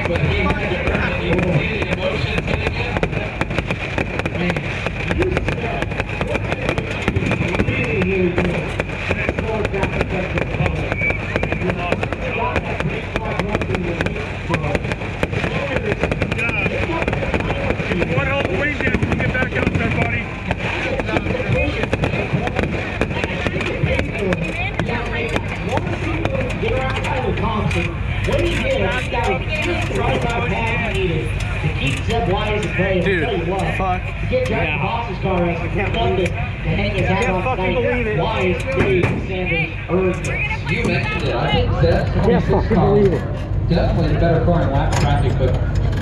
but he was determined. You can see the emotions hitting him. One whole week in, we'll get back out there, buddy. Dude, fuck. Yeah. I can't believe it. I can't fucking believe it. You mentioned it. I think Zeb's Can't fucking believe it. definitely the better car in lap traffic, but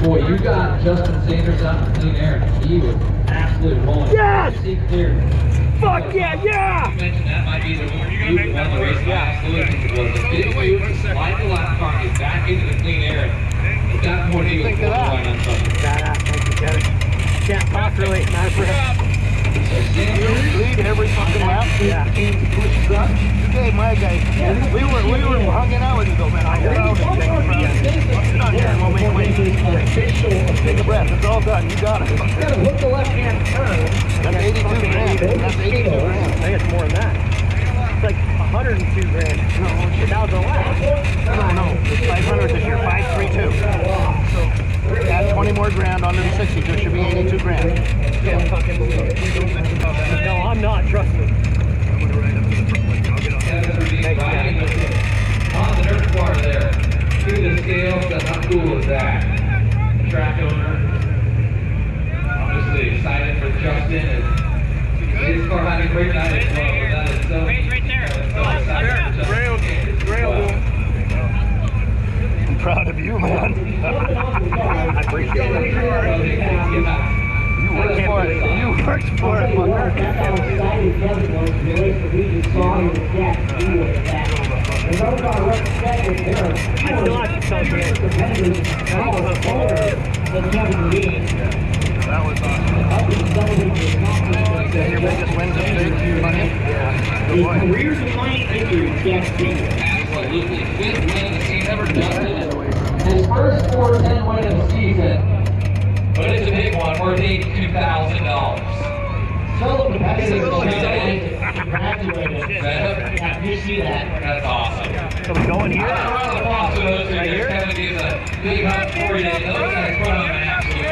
boy, you got Justin Sanders out in clean air, and he was absolutely rolling. Yes! See clear. Fuck yeah, yeah! You mentioned that might be the move that won the race. I absolutely think it was a big move to slide the lap car, get back into the clean air. At that point, he was borderline on something. Badass, thank you, Kevin. Can't talk really, matter for him. Lead every fucking lap. Yeah. You gave my guy. We were hanging out with you though, man. I got out and sit on here and wait. Take a breath. It's all done. You got it. You gotta hook the left hand turn. That's 82 grand. That's 82 grand. I think it's more than that. It's like 102 grand. No, 1,000 left. No. It's 500 this year. 532. So add 20 more grand onto the 60. There should be 82 grand. Can't fucking believe it. No, I'm not. Trust me. On the dirt bar there, to the scales, how cool is that? The track owner, obviously excited for Justin, and his car had a great night as well. But that is so, Right there. so excited for Justin. I'm proud of you, man. I appreciate it. You worked for it. You worked for it. I still have to tell you. That was awesome. Your biggest wins of big money? Yeah. Good boy. Careers of money victory in Skagit Speedway. Absolutely. Fifth win of the season ever, Justin. His first 410 win of the season. But it's a big one, worth $82,000. Tell them to pass it Graduated. Yeah, you see that. That's awesome. So we going here? Round of applause to those two. They're kind of giving a big hug for you. Those guys put on an absolute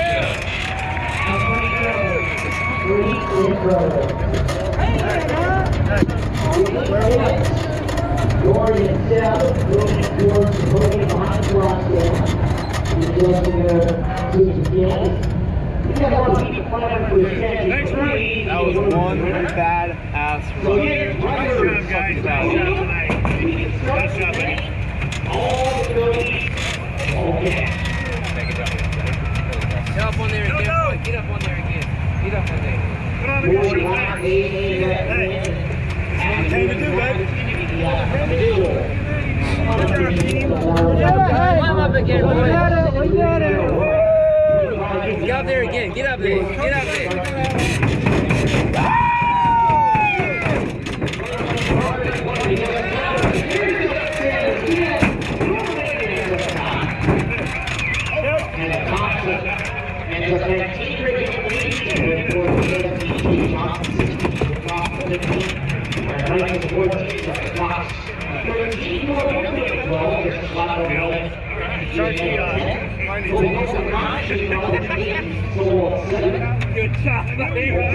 Dorian South, moving towards the podium behind the block there. Adjusting to the beginning. We got a lot of people planning for the schedule. Thanks, Ronnie. That was one bad ass run. Nice job, guys. Nice job tonight. Nice job, buddy. All the goodies. Okay. Get up on there again. Get up on there again. Get up on there. Put on the good show, Hey. Came to do, baby. Climb up again, boys. Get up there again. Get up there. Get up there. Good job, buddy. Good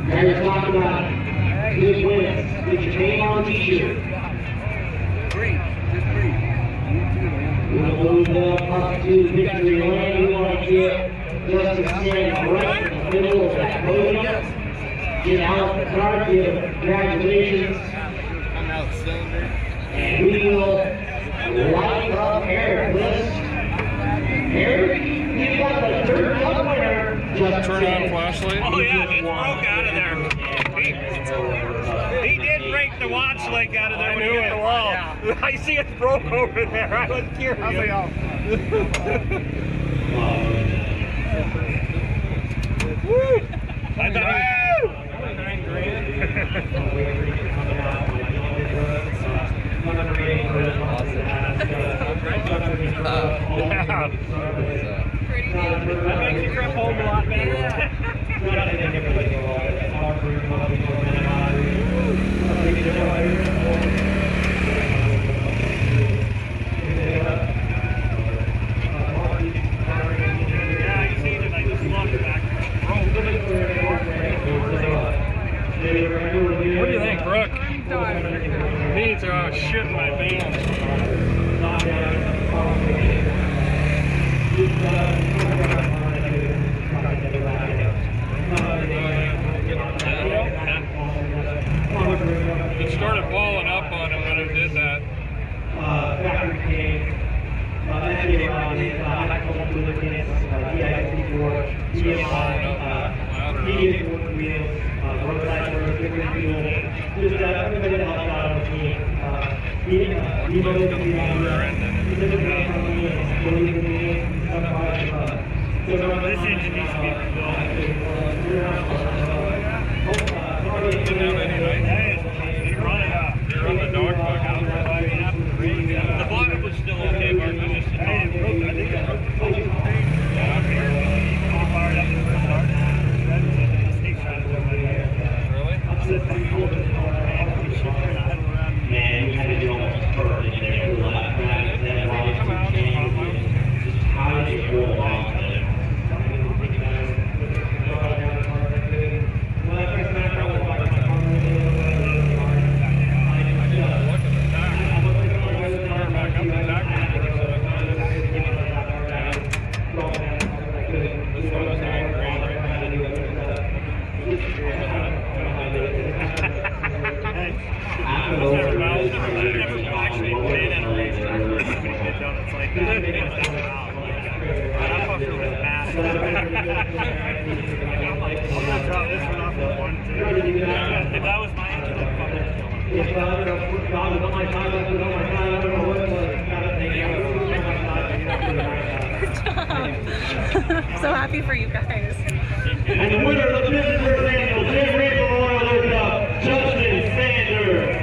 Now you're talking about good wins. Get your name on the t-shirt. We'll move up to victory lane. We want to get Justin Sanders right in the middle of that podium. Get out the car, give congratulations. And we will light up Eric List. Eric, you got the third winner. Justin Sanders. Oh, yeah, it broke out of there. He did break the the watch like out of there when you hit the wall. Yeah. I see it broke over there. I was curious. I was like, oh. Woo! I thought, woo! 9 grand. That makes you trip home a lot better. What do you think, Brooke? Needs are shit in my pants. It started balling up on him when it did that. This engine needs to be You're on the dog bug out there. The bonnet was still okay, Mark. It was just the dog. I think it broke the full yeah, okay. Fired up the first start. Man, you had to do almost perfect there. The last round, then Robinson changed. Just how did you roll off there? If that was my engine, So happy for you guys. And the winner of the Pittsburgh Annual Jim Reed Memorial is Justin Sanders.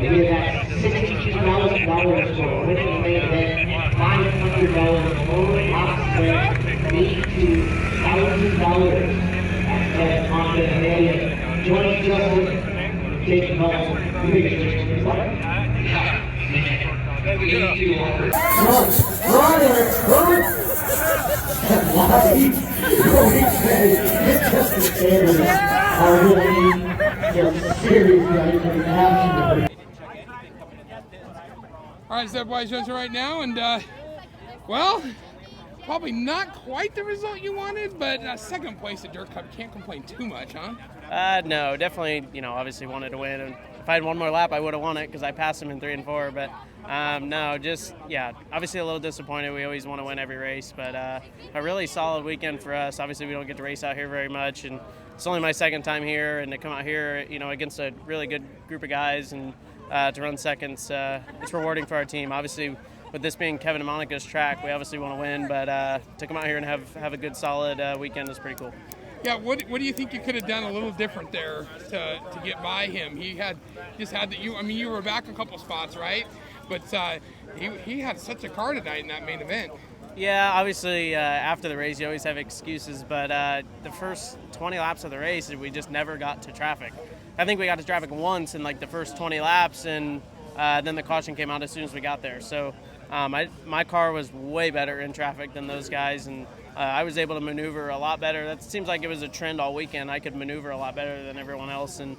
We give that $62,000 for winning the main event, $500 total loss spread, $82,000. That's on the million. Joining Justin, taking home the biggest chicken in his life. Justin Sanders are really just seriously All right, so boys, judging right now, and well, probably not quite the result you wanted, but second place at Dirt Cup, can't complain too much, huh? No, definitely, obviously wanted to win, and if I had one more lap, I would have won it because I passed him in 3 and 4, but no, just, yeah, obviously a little disappointed. We always want to win every race, but a really solid weekend for us. Obviously, we don't get to race out here very much, and it's only my second time here, and to come out here, against a really good group of guys and to run seconds, it's rewarding for our team. Obviously, with this being Kevin and Monica's track, we obviously want to win, but to come out here and have a good, solid weekend is pretty cool. Yeah, what do you think you could have done a little different there to get by him? He you were back a couple spots, right? But he had such a car tonight in that main event. Yeah, obviously after the race you always have excuses, but the first 20 laps of the race we just never got to traffic. I think we got to traffic once in like the first 20 laps, and then the caution came out as soon as we got there. So my car was way better in traffic than those guys, and I was able to maneuver a lot better. That seems like it was a trend all weekend. I could maneuver a lot better than everyone else, and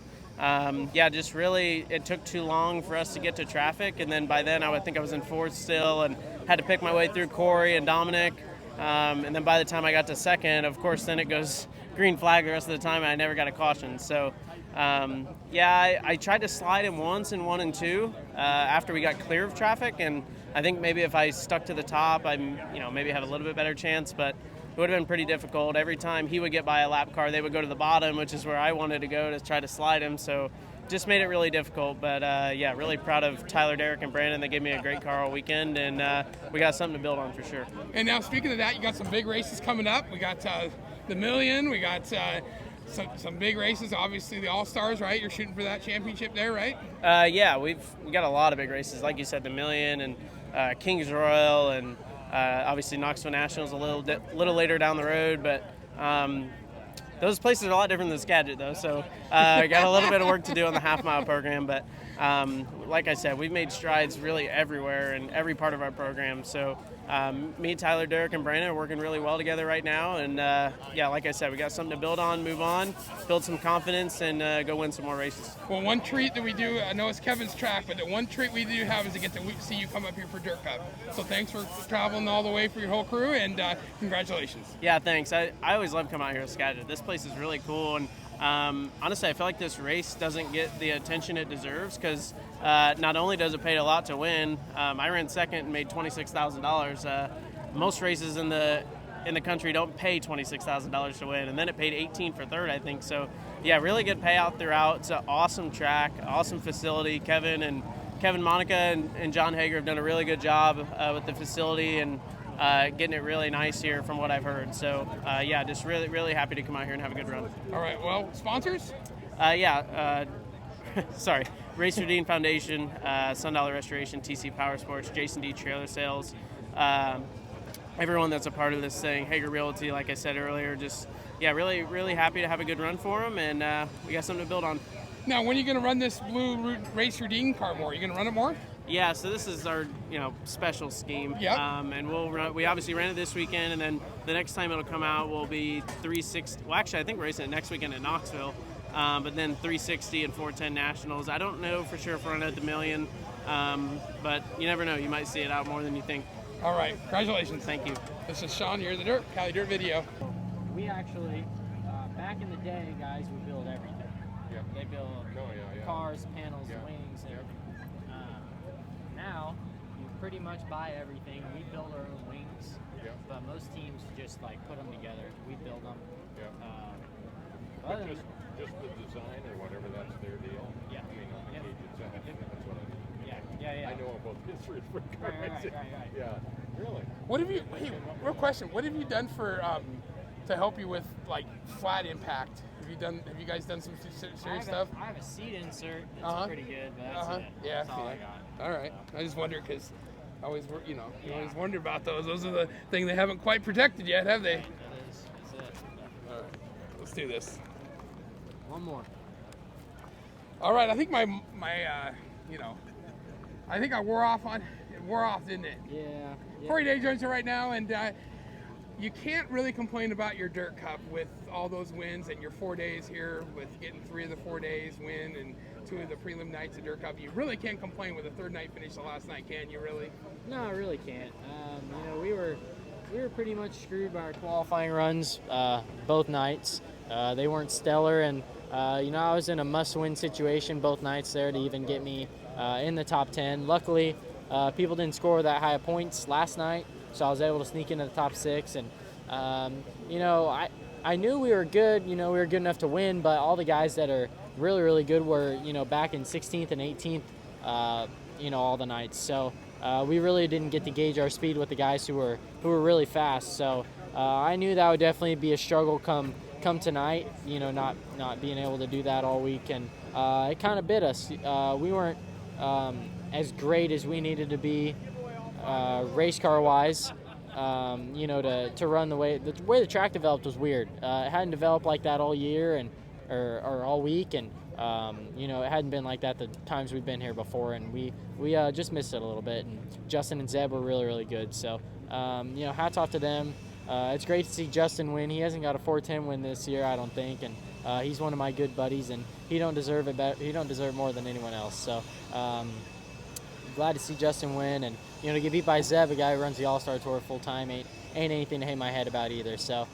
yeah, just really it took too long for us to get to traffic, and then by then I think I was in fourth still and had to pick my way through Corey and Dominic, and then by the time I got to second, of course, then it goes green flag the rest of the time, and I never got a caution. So yeah, I tried to slide him once in 1 and 2 after we got clear of traffic, and I think maybe if I stuck to the top, I'm, maybe have a little bit better chance, but it would have been pretty difficult. Every time he would get by a lap car, they would go to the bottom, which is where I wanted to go to try to slide him. So just made it really difficult. But yeah, really proud of Tyler, Derek, and Brandon. They gave me a great car all weekend, and we got something to build on for sure. And now, speaking of that, you got some big races coming up. We got the Million. We got some big races. Obviously, the All-Stars, right? You're shooting for that championship there, right? Yeah, we got a lot of big races. Like you said, the Million and Kings Royal, and obviously Knoxville Nationals a little later down the road. But those places are a lot different than Skagit, though. So got a little bit of work to do on the half-mile program. But like I said, we've made strides really everywhere in every part of our program. So me, Tyler, Derek, and Brandon are working really well together right now. And yeah, like I said, we got something to build on, move on, build some confidence, and go win some more races. Well, one treat that we do, I know it's Kevin's track, but the one treat we do have is to get to see you come up here for Dirt Cup. So thanks for traveling all the way for your whole crew, and congratulations. Yeah, thanks. I always love coming out here to Skagit. This place is really cool, and honestly, I feel like this race doesn't get the attention it deserves because not only does it pay a lot to win, I ran second and made $26,000. Most races in the country don't pay $26,000 to win, and then it paid $18,000 for third, I think. So yeah, really good payout throughout. It's an awesome track, awesome facility. Kevin, Monica, and John Hager have done a really good job with the facility and getting it really nice here from what I've heard. So yeah, just really, really happy to come out here and have a good run. All right, well, sponsors? Sorry, Race for Dean Foundation, Sundollar Restoration, TC Power Sports, Jason D Trailer Sales, everyone that's a part of this thing, Hager Realty, like I said earlier, just, yeah, really, really happy to have a good run for them, and we got something to build on. Now, when are you going to run this blue Race for Dean car more? Are you going to run it more? Yeah, so this is our, special scheme. Yep. And we obviously ran it this weekend, and then the next time it'll come out will be 360. Well, actually, I think we're racing it next weekend in Knoxville. But then 360 and 410 Nationals. I don't know for sure if we're running at the Million, but you never know. You might see it out more than you think. All right, congratulations. Thank you. This is Sean here in the Dirt, Cali Dirt Video. We actually, back in the day, guys would build everything. Yep. They build cars, panels, wings, and now you pretty much buy everything. We build our own wings, but most teams just like put them together. We build them. Just the design or whatever, that's their deal. Yeah. I mean, on the cage itself, that's what I Yeah. I know about histories for cars. Right. Yeah, really. What have you, hey, real question, what have you done for, to help you with like flat impact? Have you guys done some serious stuff? I have a seat insert that's pretty good, but that's it. Yeah. That's all I got. All right. I just wonder because I always, you always wonder about those. Those are the thing they haven't quite protected yet, have they? That's it. All right. Let's do this. One more. All right. I think my I think it wore off, didn't it? Yeah. 40-day joints are right now, and you can't really complain about your Dirt Cup with all those wins and your 4 days here with getting 3 of the 4 days win and 2 of the prelim nights of Dirt Cup. You really can't complain with a third night finish the last night, can you really? No, I really can't. We were pretty much screwed by our qualifying runs both nights. They weren't stellar, and I was in a must-win situation both nights there to even get me in the top 10. Luckily, people didn't score that high of points last night, so I was able to sneak into the top 6. And I knew we were good. We were good enough to win, but all the guys that are really, really good were back in 16th and 18th. All the nights. So we really didn't get to gauge our speed with the guys who were really fast. So I knew that would definitely be a struggle come tonight. Not being able to do that all week, and it kind of bit us. We weren't as great as we needed to be race car wise. To run the way the track developed was weird. It hadn't developed like that all year or all week, and it hadn't been like that the times we've been here before, and we just missed it a little bit. And Justin and Zeb were really, really good. So hats off to them. It's great to see Justin win. He hasn't got a 410 win this year, I don't think, and he's one of my good buddies, and he don't deserve it. He don't deserve more than anyone else. So glad to see Justin win, and to get beat by Zeb, a guy who runs the All-Star Tour full time, ain't anything to hang my head about either. So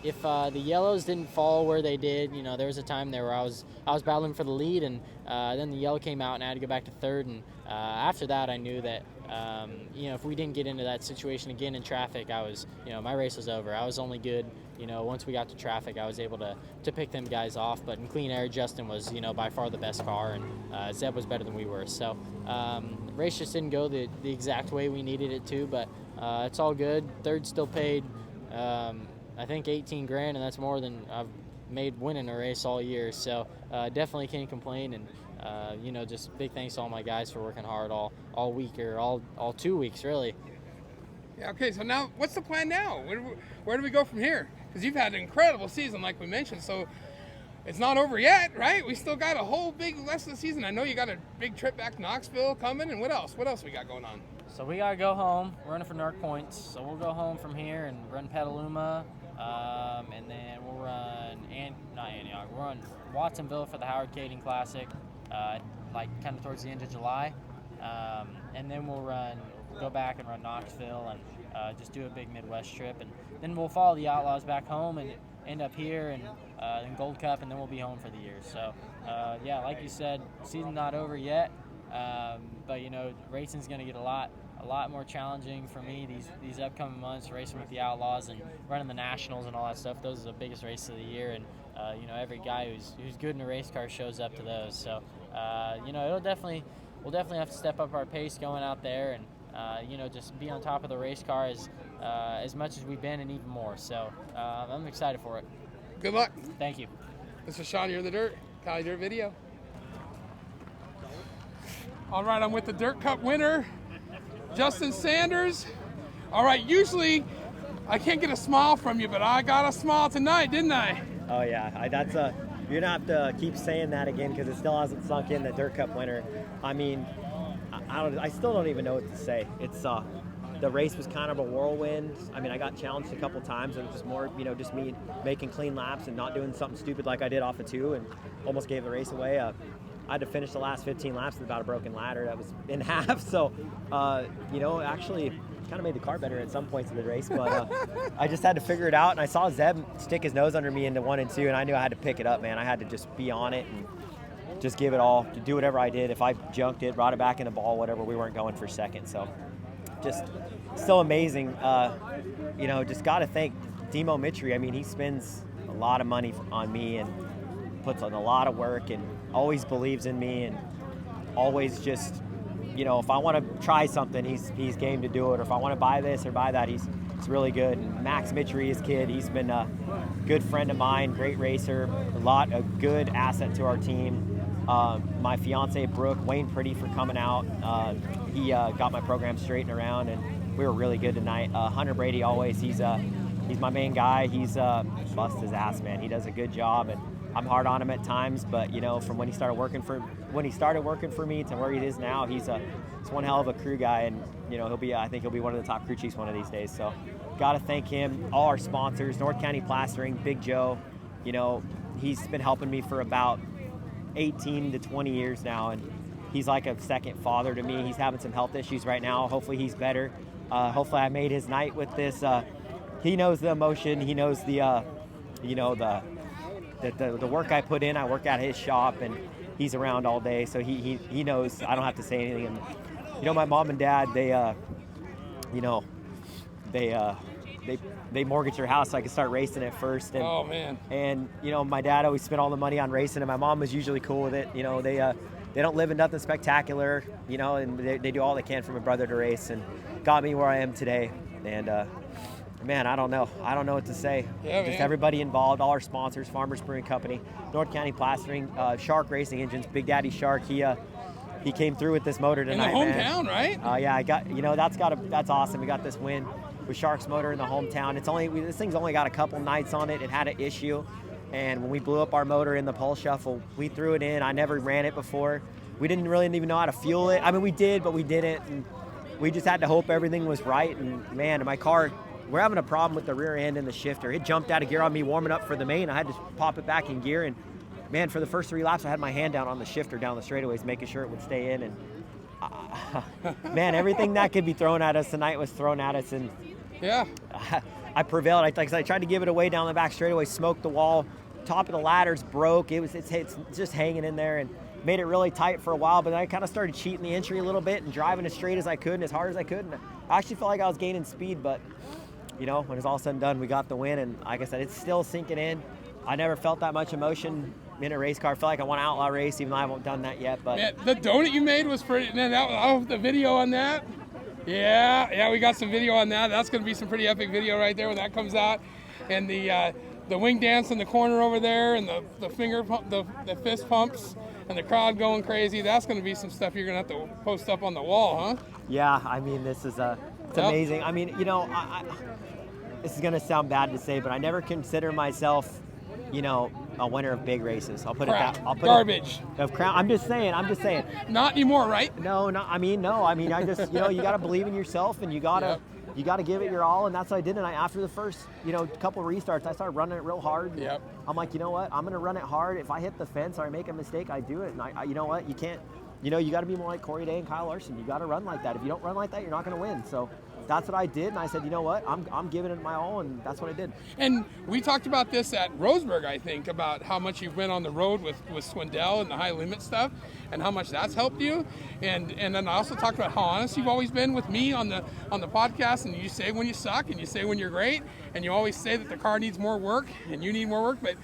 if the yellows didn't fall where they did, you know, there was a time there where I was battling for the lead, and then the yellow came out and I had to go back to third. And after that, I knew that you know, if we didn't get into that situation again in traffic, you know, my race was over. I was only good, you know, once we got to traffic, I was able to pick them guys off. But in clean air, Justin was, you know, by far the best car, and Zeb was better than we were. So the race just didn't go the exact way we needed it to, but it's all good. Third still paid, I think 18 grand, and that's more than I've made winning a race all year. So definitely can't complain. And you know, just big thanks to all my guys for working hard all week, or all 2 weeks really. Yeah, okay, so now what's the plan now? Where do we go from here? Because you've had an incredible season, like we mentioned, so it's not over yet, right? We still got a whole big rest of the season. I know you got a big trip back to Knoxville coming, and what else? What else we got going on? So we got to go home. We're running for Narc points, so we'll go home from here and run Petaluma, and then we'll run, not Antioch, we'll run Watsonville for the Howard Kading Classic, like kind of towards the end of July, and then we'll go back and run Knoxville and just do a big Midwest trip, and then we'll follow the Outlaws back home and end up here and then Gold Cup, and then we'll be home for the year. So yeah, like you said, season's not over yet, but you know, racing's going to get a lot more challenging for me these upcoming months, racing with the Outlaws and running the Nationals and all that stuff. Those are the biggest races of the year, and you know, every guy who's good in a race car shows up to those. So you know, we'll definitely have to step up our pace going out there, and you know, just be on top of the race car as much as we've been, and even more. So I'm excited for it. Good luck. Thank you. This is Sean, you're the Dirt, Cali Dirt Video. All right, I'm with the Dirt Cup winner, Justin Sanders. All right, usually I can't get a smile from you, but I got a smile tonight, didn't I? Oh yeah, you're gonna have to keep saying that again, because it still hasn't sunk in, the Dirt Cup winner. I mean, I still don't even know what to say. It's the race was kind of a whirlwind. I mean, I got challenged a couple times, and it was just more, you know, just me making clean laps and not doing something stupid like I did off of 2, and almost gave the race away. I had to finish the last 15 laps with about a broken ladder that was in half. So, you know, actually kind of made the car better at some points in the race, but I just had to figure it out. And I saw Zeb stick his nose under me into 1 and 2, and I knew I had to pick it up, man. I had to just be on it and just give it all, to do whatever I did. If I junked it, brought it back in the ball, whatever, we weren't going for second. So just so amazing. You know, just got to thank Demo Mitri. I mean, he spends a lot of money on me and puts on a lot of work and always believes in me, and always just, you know, if I want to try something, he's game to do it. Or if I want to buy this or buy that, he's really good. And Max Mitri, his kid, he's been a good friend of mine, great racer, a good asset to our team. My fiance Brooke, Wayne Pretty, for coming out. He got my program straightened around, and we were really good tonight. Hunter Brady, always, he's my main guy. He's bust his ass, man. He does a good job, and I'm hard on him at times, but you know, from when he started working for me to where he is now, he's one hell of a crew guy, and you know, I think he'll be one of the top crew chiefs one of these days. So, gotta thank him. All our sponsors, North County Plastering, Big Joe. You know, he's been helping me for about 18 to 20 years now, and he's like a second father to me. He's having some health issues right now. Hopefully he's better. Hopefully I made his night with this. He knows the emotion. He knows the, you know, the work I put in. I work at his shop, and he's around all day, so he knows I don't have to say anything. And you know, my mom and dad, they you know, they mortgaged their house so I could start racing it first. And, oh man! And you know, my dad always spent all the money on racing, and my mom was usually cool with it. You know, they don't live in nothing spectacular, you know, and they do all they can for my brother to race, and got me where I am today. And man, I don't know what to say. Yeah, just man. Everybody involved, all our sponsors, Farmers Brewing Company, North County Plastering, Shark Racing Engines, Big Daddy Shark. He came through with this motor tonight, in the hometown, man. Right? Yeah, that's awesome. We got this win with Shark's motor in the hometown. This thing's only got a couple nights on it. It had an issue, and when we blew up our motor in the pole shuffle, we threw it in. I never ran it before. We didn't really even know how to fuel it. I mean, we did, but we didn't, and we just had to hope everything was right. And man, my car, we're having a problem with the rear end and the shifter. It jumped out of gear on me warming up for the main. I had to pop it back in gear, and man, for the first 3 laps, I had my hand down on the shifter down the straightaways, making sure it would stay in. And man, everything that could be thrown at us tonight was thrown at us. And yeah, I prevailed. Like I said, I tried to give it away down the back straightaway, smoked the wall. Top of the ladders broke. It's just hanging in there and made it really tight for a while. But then I kind of started cheating the entry a little bit and driving as straight as I could and as hard as I could. And I actually felt like I was gaining speed, but when it's all said and done, we got the win. And like I said, it's still sinking in. I never felt that much emotion in a race car. I feel like I want to outlaw race, even though I haven't done that yet. But man, the donut you made was pretty. The video on that. Yeah, we got some video on that. That's going to be some pretty epic video right there when that comes out. And the wing dance in the corner over there, and the finger pump, the fist pumps, and the crowd going crazy. That's going to be some stuff you're going to have to post up on the wall, huh? Yeah, I mean, this is it's amazing. I mean, this is going to sound bad to say, but I never consider myself, a winner of big races. I'll put Crap. it that. Garbage. Of crown. I'm just saying. Not anymore, right? No. I mean, I just, you got to believe in yourself, and you got to. Yep. You got to give it your all, and that's what I did. And after the first, couple restarts, I started running it real hard. Yep. I'm like, you know what? I'm going to run it hard. If I hit the fence or I make a mistake, I do it. And I you know what? You can't, you got to be more like Corey Day and Kyle Larson. You got to run like that. If you don't run like that, you're not going to win. So that's what I did, and I said, you know what? I'm giving it my all, and that's what I did. And we talked about this at Roseburg, I think, about how much you've been on the road with Swindell and the high limit stuff, and how much that's helped you. And then I also talked about how honest you've always been with me on the podcast, and you say when you suck, and you say when you're great, and you always say that the car needs more work, and you need more work. But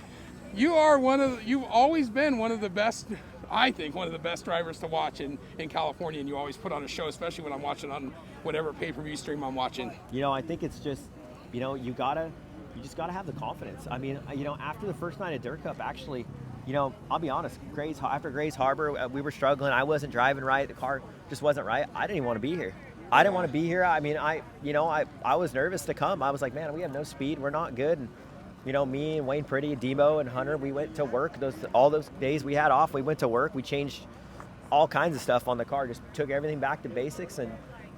you've always been one of the best. I think one of the best drivers to watch in California, and you always put on a show, especially when I'm watching on whatever pay-per-view stream I'm watching. I think it's just, you just gotta have the confidence. I mean, after the first night of Dirt Cup, actually, I'll be honest, after Grays Harbor, we were struggling. I wasn't driving right. The car just wasn't right. I didn't even want to be here. I didn't want to be here. I mean, I was nervous to come. I was like, man, we have no speed. We're not good. And, me and Wayne Pretty, Demo and Hunter, we went to work. All those days we had off, we went to work. We changed all kinds of stuff on the car, just took everything back to basics and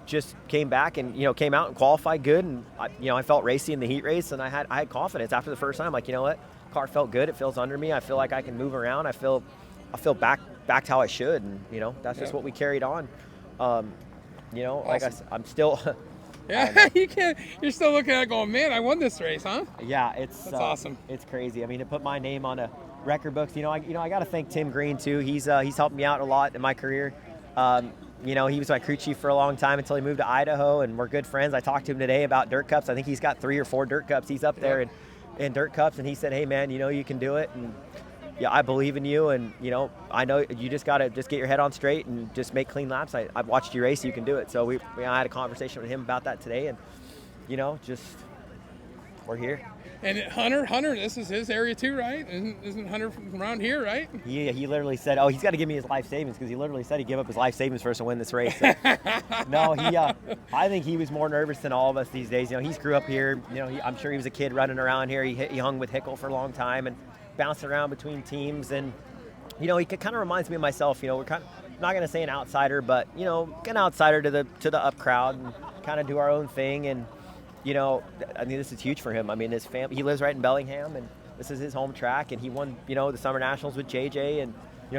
just came back and, came out and qualified good. And, I felt racy in the heat race, and I had confidence after the first time. Like, you know what? Car felt good. It feels under me. I feel like I can move around. I feel back to how I should. And, that's just what we carried on. Awesome. Like I said, I'm still... Yeah, you're still looking at it going, man, I won this race, huh? Yeah, that's awesome. It's crazy. I mean, to put my name on a record books, I got to thank Tim Green too. He's helped me out a lot in my career. He was my crew chief for a long time until he moved to Idaho, and we're good friends. I talked to him today about Dirt Cups. I think he's got 3 or 4 Dirt Cups. He's up there in Dirt Cups, and he said, hey man, you can do it, and yeah, I believe in you, and I know you just got to get your head on straight and just make clean laps. I've watched you race, you can do it. So I had a conversation with him about that today, and just we're here. And Hunter, this is his area too, right? Isn't Hunter from around here, right? Yeah, he literally said, he's got to give me his life savings, because he literally said he'd give up his life savings for us to win this race. So, no, I think he was more nervous than all of us these days. He grew up here. I'm sure he was a kid running around here. He hung with Hickel for a long time and bouncing around between teams, and he kind of reminds me of myself. We're kind of not going to say an outsider, but an outsider to the up crowd, and kind of do our own thing. And I mean, this is huge for him. I mean, his family, he lives right in Bellingham, and this is his home track, and he won the Summer Nationals with JJ, and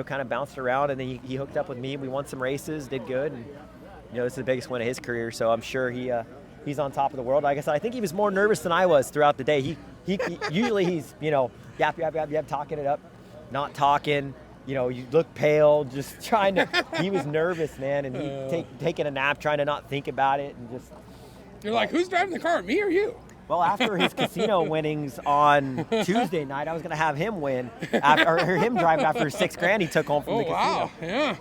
kind of bounced around, and then he hooked up with me. We won some races, did good, and this is the biggest win of his career. So I'm sure he's on top of the world. Like I said, I think he was more nervous than I was throughout the day. He usually he's yap, talking it up, not talking. You look pale, just trying to. He was nervous, man, and he taking a nap, trying to not think about it, and just. You're like, who's driving the car, me or you? Well, after his casino winnings on Tuesday night, I was going to have him win, or him drive after his $6,000 he took home from the casino. Wow, yeah.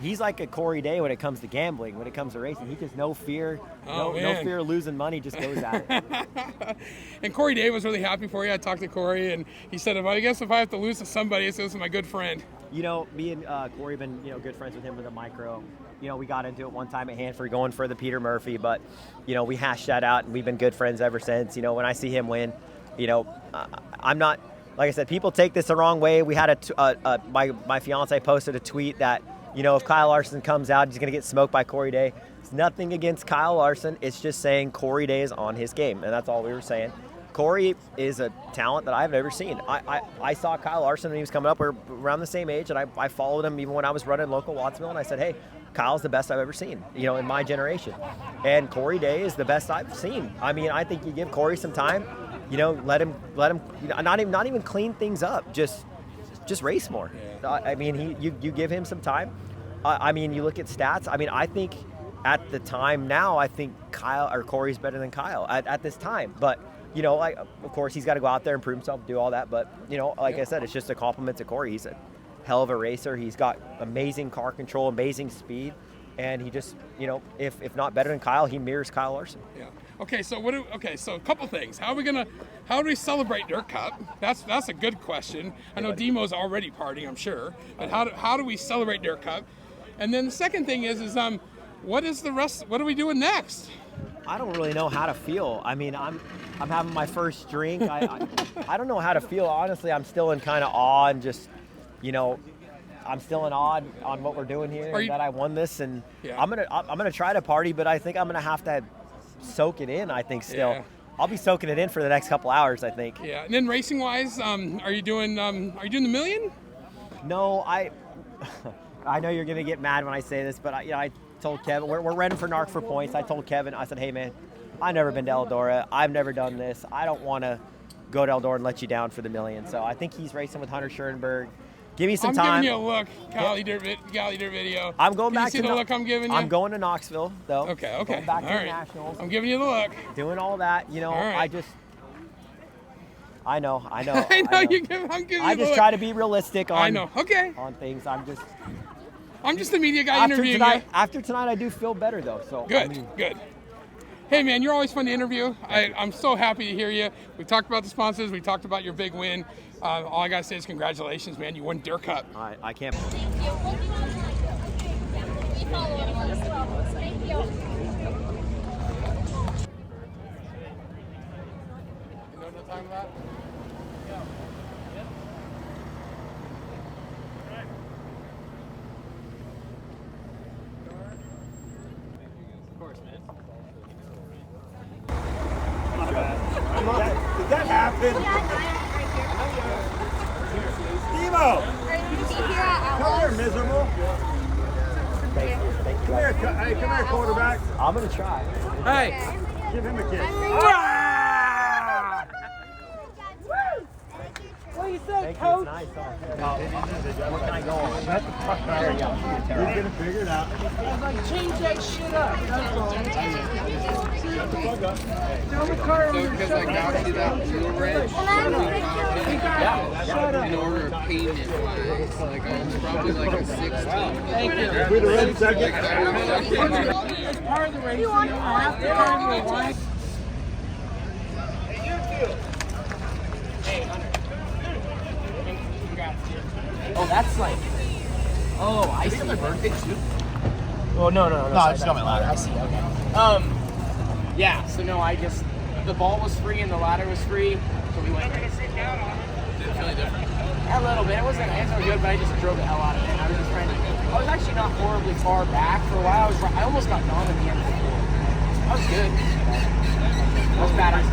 He's like a Corey Day when it comes to gambling, when it comes to racing. He just no fear of losing money, just goes at it. And Corey Day was really happy for you. I talked to Corey, and he said, if I have to lose to somebody, this is my good friend. Me and Corey have been good friends with him with the micro. We got into it one time at Hanford going for the Peter Murphy, but we hashed that out, and we've been good friends ever since. When I see him win, I'm not. Like I said, people take this the wrong way. We had my fiance posted a tweet that, if Kyle Larson comes out, he's going to get smoked by Corey Day. It's nothing against Kyle Larson. It's just saying Corey Day is on his game, and that's all we were saying. Corey is a talent that I've never seen. I saw Kyle Larson when he was coming up. We're around the same age, and I followed him even when I was running local Wattsville, and I said, hey, Kyle's the best I've ever seen, in my generation. And Corey Day is the best I've seen. I mean, I think you give Corey some time, let him not even clean things up, just race more. I mean, you give him some time. I mean, you look at stats. I mean, I think at the time now, I think Corey's better than Kyle at this time. But, of course, he's got to go out there and prove himself, do all that. But, like I said, it's just a compliment to Corey. He's a hell of a racer. He's got amazing car control, amazing speed. And he just, if not better than Kyle, he mirrors Kyle Larson. Yeah. Okay, so so a couple things. How do we celebrate Dirt Cup? That's a good question. I know Demo's already partying, I'm sure. But how do we celebrate Dirt Cup? And then the second thing is what are we doing next? I don't really know how to feel. I mean, I'm having my first drink. I don't know how to feel. Honestly, I'm still in kind of awe and just, I'm still in awe on what we're doing here and that I won this. And I'm gonna try to party, but I think I'm gonna have to soak it in. I think still. Yeah. I'll be soaking it in for the next couple hours, I think. Yeah. And then racing wise, are you doing the million? No, I know you're gonna get mad when I say this, but I told Kevin we're running for NARC for points. I told Kevin, I said, hey man, I've never been to Eldora. I've never done this. I don't want to go to Eldora and let you down for the million. So I think he's racing with Hunter Schoenberg. Give me some time. I'm giving you a look, Cali Dirt video. I'm going back to the look I'm giving you. I'm going to Knoxville though. Okay. Going back to the Nationals. I'm giving you the look. Doing all that, I know. I know. I'm giving you I just try to be realistic on. I know. Okay. On things, I'm just the media guy interviewing you. After tonight, I do feel better though. So good. Good. Hey man, you're always fun to interview. I'm so happy to hear you. We talked about the sponsors. We talked about your big win. All I gotta say is congratulations, man. You won Dirt Cup. I can't. Thank you. We follow on as well. Thank you. You know what I'm talking about? Of course, man. Did that happen? Demo! Are you going to be here at Come here, miserable. Thank you. Come here, quarterback. I'm gonna try. Hey! Give him a kiss. What do you say, Coach? Nice. What can I go on? There you go. He's gonna figure it out. change that shit up. So because I got you that fuel wrench, in order of payment wise, like it's probably like a 16. Thank you. We'd have read second. As part of the race, you have to find your wife. Oh, that's like. Oh, I see. my birthday too. Oh no, I just got my ladder. I see. Okay. Yeah. So no, the ball was free and the ladder was free, so we went. Did it feel any different? A little bit. It wasn't good, but I just drove the hell out of it. I was just trying to. I was actually not horribly far back for a while. I almost got gone at the end of the pool. That was good. That was badass.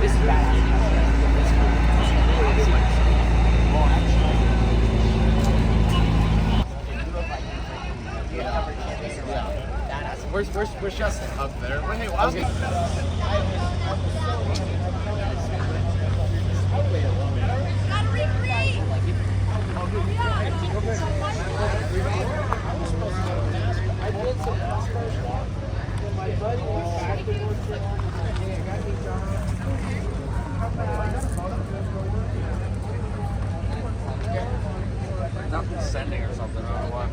This is badass. Where's Justin? Up there. Hey, I was not sending or something. I don't know why.